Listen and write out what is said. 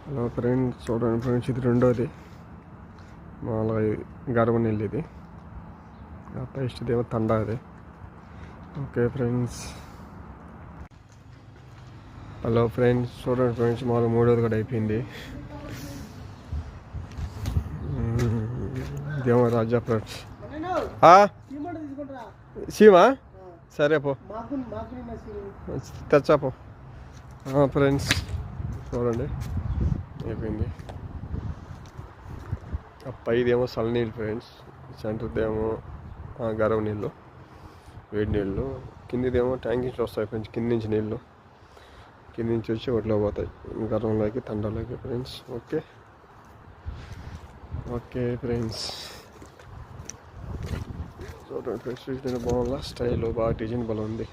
Hello friends, చూడండి friends, ఇది రెండోది మామూలుగా గర్వ నీళ్ళు. ఇది ఇష్టదేమో తండా. అది ఓకే ఫ్రెండ్స్. హలో ఫ్రెండ్స్, చూడండి ఫ్రెండ్స్, మామూలుగా మూడోది కూడా అయిపోయింది. ఇదేమో రాజా ఫ్రెండ్స్. సీమా సరే పో, తెచ్చాపో ఫ్రెండ్స్. చూడండి అయిపోయింది. పైదేమో చల్ల నీళ్ళు ఫ్రెండ్స్, సెంటర్దేమో గరవ నీళ్ళు, వేడి నీళ్ళు. కిందిదేమో ట్యాంక్ నుంచి వస్తాయి ఫ్రెండ్స్, కింది నుంచి నీళ్ళు కింది నుంచి వచ్చి ఒట్లో పోతాయి గర్వంలోకి, తండాలోకి ఫ్రెండ్స్. ఓకే ఓకే ఫ్రెండ్స్, చూడండి ఫ్రెండ్స్, బాగుందా స్టైల్, బాగా డిజైన్ బాగా ఉంది.